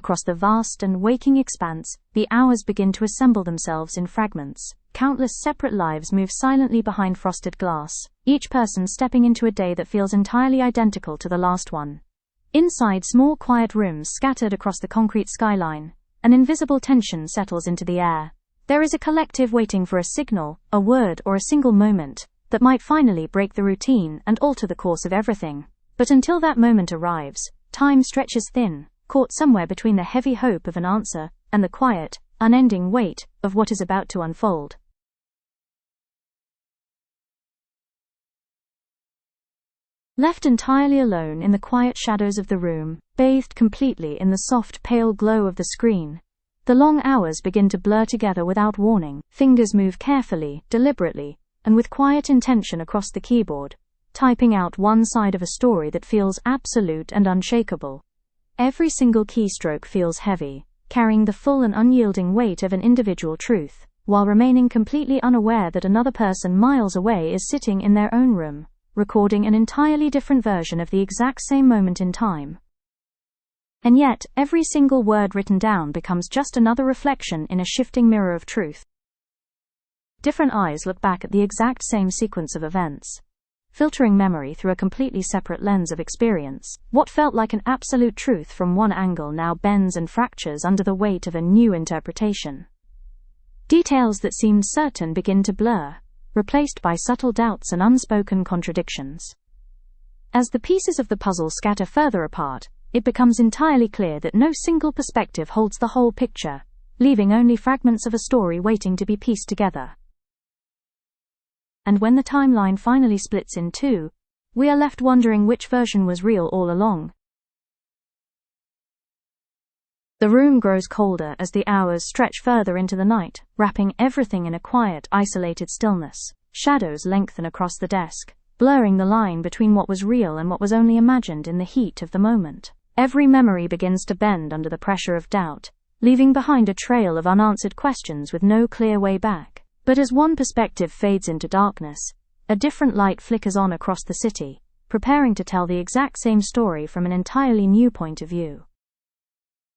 Across the vast and waking expanse, the hours begin to assemble themselves in fragments. Countless separate lives move silently behind frosted glass, each person stepping into a day that feels entirely identical to the last one. Inside small quiet rooms scattered across the concrete skyline, an invisible tension settles into the air. There is a collective waiting for a signal, a word, or a single moment that might finally break the routine and alter the course of everything. But until that moment arrives, time stretches thin, caught somewhere between the heavy hope of an answer and the quiet, unending weight of what is about to unfold. Left entirely alone in the quiet shadows of the room, bathed completely in the soft, pale glow of the screen, the long hours begin to blur together without warning. Fingers move carefully, deliberately, and with quiet intention across the keyboard, typing out one side of a story that feels absolute and unshakable. Every single keystroke feels heavy, carrying the full and unyielding weight of an individual truth, while remaining completely unaware that another person miles away is sitting in their own room, recording an entirely different version of the exact same moment in time. And yet, every single word written down becomes just another reflection in a shifting mirror of truth. Different eyes look back at the exact same sequence of events, filtering memory through a completely separate lens of experience. What felt like an absolute truth from one angle now bends and fractures under the weight of a new interpretation. Details that seemed certain begin to blur, replaced by subtle doubts and unspoken contradictions. As the pieces of the puzzle scatter further apart, it becomes entirely clear that no single perspective holds the whole picture, leaving only fragments of a story waiting to be pieced together. And when the timeline finally splits in two, we are left wondering which version was real all along. The room grows colder as the hours stretch further into the night, wrapping everything in a quiet, isolated stillness. Shadows lengthen across the desk, blurring the line between what was real and what was only imagined in the heat of the moment. Every memory begins to bend under the pressure of doubt, leaving behind a trail of unanswered questions with no clear way back. But as one perspective fades into darkness, a different light flickers on across the city, preparing to tell the exact same story from an entirely new point of view.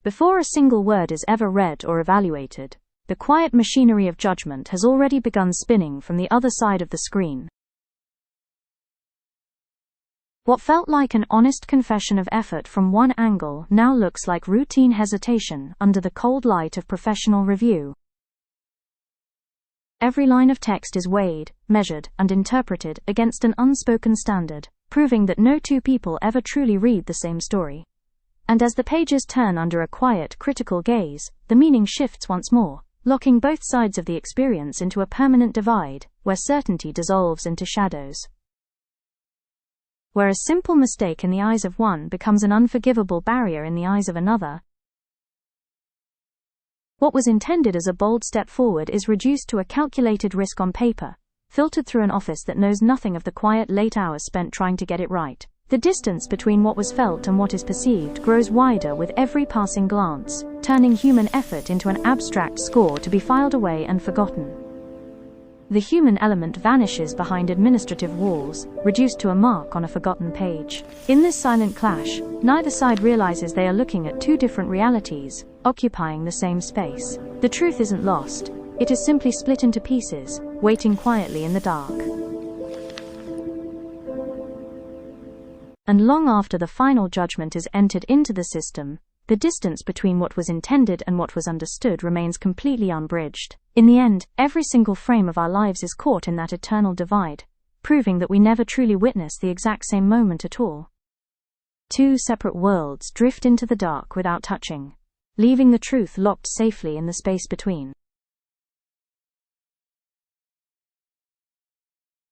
Before a single word is ever read or evaluated, the quiet machinery of judgment has already begun spinning from the other side of the screen. What felt like an honest confession of effort from one angle now looks like routine hesitation under the cold light of professional review. Every line of text is weighed, measured, and interpreted against an unspoken standard, proving that no two people ever truly read the same story. And as the pages turn under a quiet, critical gaze, the meaning shifts once more, locking both sides of the experience into a permanent divide, where certainty dissolves into shadows. Where a simple mistake in the eyes of one becomes an unforgivable barrier in the eyes of another. What was intended as a bold step forward is reduced to a calculated risk on paper, filtered through an office that knows nothing of the quiet late hours spent trying to get it right. The distance between what was felt and what is perceived grows wider with every passing glance, turning human effort into an abstract score to be filed away and forgotten. The human element vanishes behind administrative walls, reduced to a mark on a forgotten page. In this silent clash, neither side realizes they are looking at two different realities, occupying the same space. The truth isn't lost, it is simply split into pieces, waiting quietly in the dark. And long after the final judgment is entered into the system, the distance between what was intended and what was understood remains completely unbridged. In the end, every single frame of our lives is caught in that eternal divide, proving that we never truly witnessed the exact same moment at all. Two separate worlds drift into the dark without touching, leaving the truth locked safely in the space between.